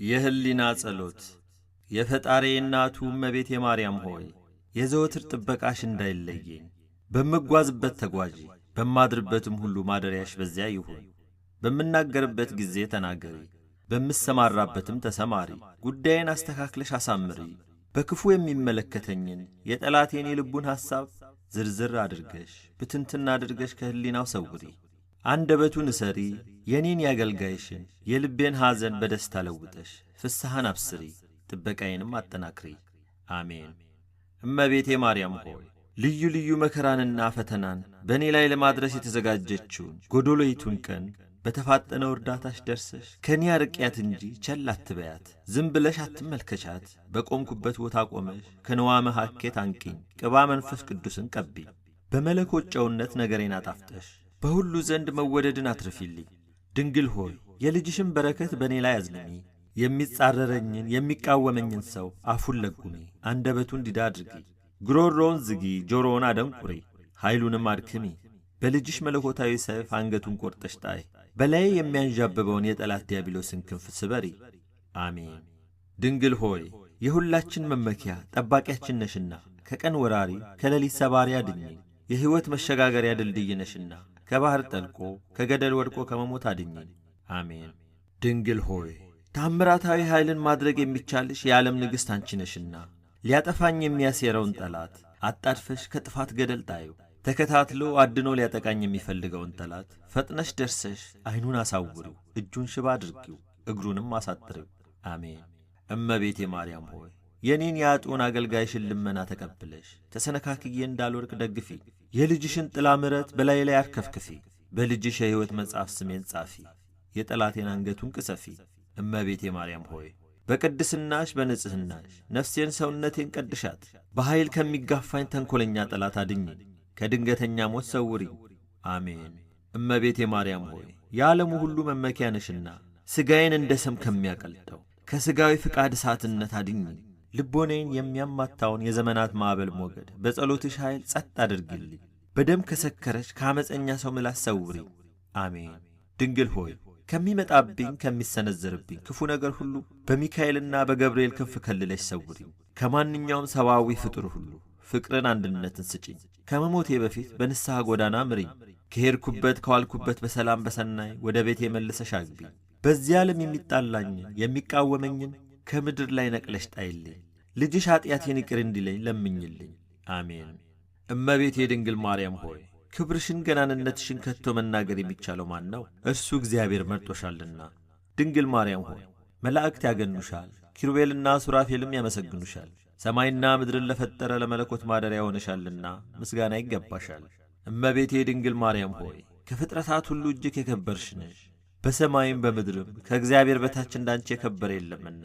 የህሊና ጸሎት የፈጣሪ እናቱ እመቤቴ ማርያም ሆይ የዘወትር ጥበቃሽ እንዳይለየኝ። በምጓዝበት ተጓዢ በማድርበትም ሁሉ ማደሪያሽ በዚያ ይሁን። በምናገርበት ጊዜ ተናገሪ፣ በምሰማራበትም ተሰማሪ። ጉዳይን አስተካክለሽ አሳምሪ። በክፉ የሚመለከተኝን የጠላቴን የልቡን ሐሳብ ዝርዝር አድርገሽ ብትንትና አድርገሽ ከህሊናው ሰውሪ። አንደበቱን እሰሪ፣ የኔን ያገልጋይሽን የልቤን ሐዘን በደስታ ለውጠሽ ፍስሐን አብስሪ፣ ጥበቃዬንም አጠናክሪ። አሜን። እመቤቴ ማርያም ሆይ ልዩ ልዩ መከራንና ፈተናን በእኔ ላይ ለማድረስ የተዘጋጀችውን ጎዶሎይቱን ቀን በተፋጠነው እርዳታሽ ደርሰሽ ከኔ አርቅያት እንጂ ቸል አትበያት። ዝም ብለሽ አትመልከቻት። በቆምኩበት ቦታ ቆመሽ ከንዋመ ሐኬት አንቂኝ፣ ቅባ መንፈስ ቅዱስን ቀቢኝ። በመለኮት ጨውነት ነገሬን አጣፍጠሽ በሁሉ ዘንድ መወደድን አትርፊልኝ። ድንግል ሆይ የልጅሽን በረከት በእኔ ላይ አዝንሚ። የሚጻረረኝን የሚቃወመኝን ሰው አፉን ለጉሚ፣ አንደበቱን ዲዳ አድርጊ። ጉሮሮውን ዝጊ፣ ጆሮውን አደንቁሪ፣ ኃይሉንም አድክሚ። በልጅሽ መለኮታዊ ሰይፍ አንገቱን ቆርጠሽ ጣይ። በላይ የሚያንዣብበውን የጠላት ዲያብሎስን ክንፍ ስበሪ። አሜን። ድንግል ሆይ የሁላችን መመኪያ ጠባቂያችን ነሽና ከቀን ወራሪ ከሌሊት ሰባሪ አድኝኝ። የሕይወት መሸጋገሪያ ድልድይ ነሽና ከባሕር ጠልቆ ከገደል ወድቆ ከመሞት አድኝኝ። አሜን። ድንግል ሆይ ታምራታዊ ኃይልን ማድረግ የሚቻልሽ የዓለም ንግሥት አንቺ ነሽና ሊያጠፋኝ የሚያሴረውን ጠላት አጣድፈሽ ከጥፋት ገደል ጣዩ። ተከታትሎ አድኖ ሊያጠቃኝ የሚፈልገውን ጠላት ፈጥነሽ ደርሰሽ ዐይኑን አሳውሪው፣ እጁን ሽባ አድርጊው፣ እግሩንም አሳጥሪው። አሜን። እመቤቴ ማርያም ሆይ የኔን የአጡን አገልጋይሽን ልመና ተቀብለሽ ተሰነካክዬ እንዳልወድቅ ደግፊ። የልጅሽን ጥላ ምረት በላይ ላይ አርከፍክፊ። በልጅሽ የሕይወት መጽሐፍ ስሜን ጻፊ፣ የጠላቴን አንገቱን ቅሰፊ። እመቤቴ ማርያም ሆይ በቅድስናሽ በንጽሕናሽ ነፍሴን ሰውነቴን ቀድሻት። በኃይል ከሚጋፋኝ ተንኰለኛ ጠላት አድኝኝ፣ ከድንገተኛ ሞት ሰውሪ። አሜን። እመቤቴ ማርያም ሆይ የዓለሙ ሁሉ መመኪያ ነሽና ሥጋዬን እንደ ሰም ከሚያቀልጠው ከሥጋዊ ፍቃድ እሳትነት አድኝኝ። ልቦኔን የሚያማታውን የዘመናት ማዕበል ሞገድ በጸሎትሽ ኃይል ጸጥ አድርጊልኝ። በደም ከሰከረች ከዓመፀኛ ሰው ምላስ ሰውሪ። አሜን። ድንግል ሆይ ከሚመጣብኝ ከሚሰነዘርብኝ ክፉ ነገር ሁሉ በሚካኤልና በገብርኤል ክንፍ ከልለሽ ሰውሪ። ከማንኛውም ሰብአዊ ፍጡር ሁሉ ፍቅርን፣ አንድነትን ስጪኝ። ከመሞቴ በፊት በንስሐ ጎዳና ምሪኝ። ከሄድኩበት ከዋልኩበት በሰላም በሰናይ ወደ ቤቴ መልሰሽ አግቢኝ። በዚህ ዓለም የሚጣላኝን የሚቃወመኝን ከምድር ላይ ነቅለሽ ጣይልኝ። ልጅሽ ኀጢአቴን ይቅር እንዲለኝ ለምኝልኝ። አሜን። እመቤቴ ድንግል ማርያም ሆይ ክብርሽን ገናንነትሽን ከቶ መናገር የሚቻለው ማን ነው? እርሱ እግዚአብሔር መርጦሻልና። ድንግል ማርያም ሆይ መላእክት ያገኑሻል፣ ኪሩቤልና ሱራፌልም ያመሰግኑሻል። ሰማይና ምድርን ለፈጠረ ለመለኮት ማደሪያ ሆነሻልና ምስጋና ይገባሻል። እመቤቴ ድንግል ማርያም ሆይ ከፍጥረታት ሁሉ እጅግ የከበርሽ ነሽ። በሰማይም በምድርም ከእግዚአብሔር በታች እንዳንቺ የከበረ የለምና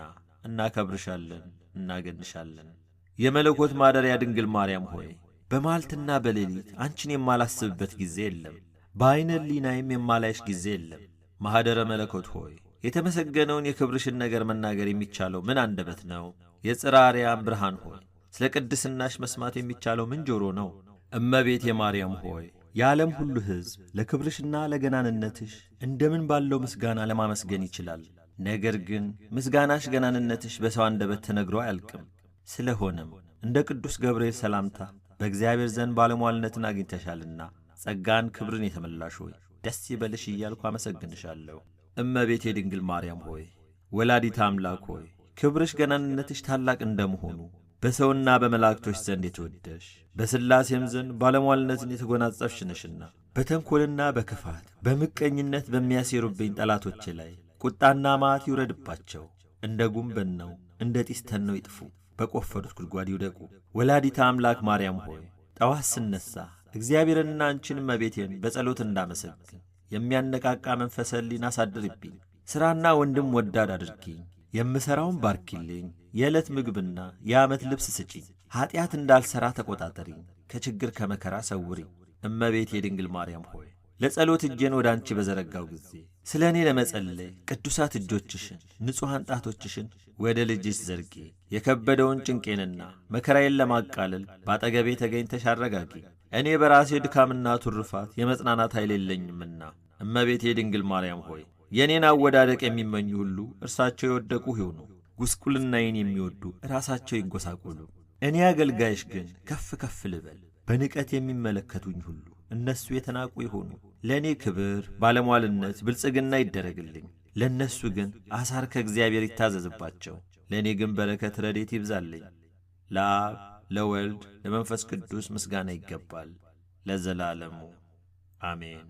እናከብርሻለን፣ እናገንሻለን። የመለኮት ማደሪያ ድንግል ማርያም ሆይ በማልትና በሌሊት አንቺን የማላስብበት ጊዜ የለም፣ በዐይነ ሕሊናዬም የማላይሽ ጊዜ የለም። ማኅደረ መለኮት ሆይ የተመሰገነውን የክብርሽን ነገር መናገር የሚቻለው ምን አንደበት ነው? የጽርሐ አርያም ብርሃን ሆይ ስለ ቅድስናሽ መስማት የሚቻለው ምን ጆሮ ነው? እመቤቴ ማርያም ሆይ የዓለም ሁሉ ሕዝብ ለክብርሽና ለገናንነትሽ እንደምን ባለው ምስጋና ለማመስገን ይችላል። ነገር ግን ምስጋናሽ ገናንነትሽ በሰው አንደበት ተነግሮ አያልቅም። ስለሆነም እንደ ቅዱስ ገብርኤል ሰላምታ በእግዚአብሔር ዘንድ ባለሟልነትን አግኝተሻልና ጸጋን ክብርን የተመላሽ ሆይ ደስ ይበልሽ እያልኩ አመሰግንሻለሁ። እመቤቴ ድንግል ማርያም ሆይ ወላዲተ አምላክ ሆይ ክብርሽ ገናንነትሽ ታላቅ እንደመሆኑ በሰውና በመላእክቶች ዘንድ የተወደሽ በሥላሴም ዘንድ ባለሟልነትን የተጎናጸፍሽ ነሽና በተንኰልና በክፋት በምቀኝነት በሚያሴሩብኝ ጠላቶቼ ላይ ቁጣና መዓት ይውረድባቸው። እንደ ጉም በነው እንደ ጢስ ተነው ይጥፉ፣ በቈፈሩት ጉድጓድ ይውደቁ። ወላዲተ አምላክ ማርያም ሆይ ጠዋት ስነሣ እግዚአብሔርንና አንቺን እመቤቴን በጸሎት እንዳመሰግን የሚያነቃቃ መንፈሰ ሕሊና አሳድርብኝ። ሥራና ወንድም ወዳድ አድርጊኝ። የምሠራውን ባርኪልኝ። የዕለት ምግብና የዓመት ልብስ ስጪኝ። ኀጢአት እንዳልሠራ ተቈጣጠሪኝ። ከችግር ከመከራ ሰውሪኝ። እመቤቴ ድንግል ማርያም ሆይ ለጸሎት እጄን ወደ አንቺ በዘረጋው ጊዜ ስለ እኔ ለመጸለይ ቅዱሳት እጆችሽን ንጹሐን ጣቶችሽን ወደ ልጅሽ ዘርጊ። የከበደውን ጭንቄንና መከራዬን ለማቃለል ባጠገቤ ተገኝተሽ አረጋጊ። እኔ በራሴ ድካምና ቱርፋት የመጽናናት ኃይል የለኝምና እመቤቴ ድንግል ማርያም ሆይ የኔን አወዳደቅ የሚመኙ ሁሉ እርሳቸው የወደቁ ይሁኑ። ጉስቁልናዬን የሚወዱ ራሳቸው ይጎሳቆሉ። እኔ አገልጋይሽ ግን ከፍ ከፍ ልበል። በንቀት የሚመለከቱኝ ሁሉ እነሱ የተናቁ ይሆኑ። ለእኔ ክብር፣ ባለሟልነት፣ ብልጽግና ይደረግልኝ። ለእነሱ ግን አሳር ከእግዚአብሔር ይታዘዝባቸው። ለእኔ ግን በረከት ረድኤት ይብዛልኝ። ለአብ ለወልድ ለመንፈስ ቅዱስ ምስጋና ይገባል ለዘላለሙ አሜን።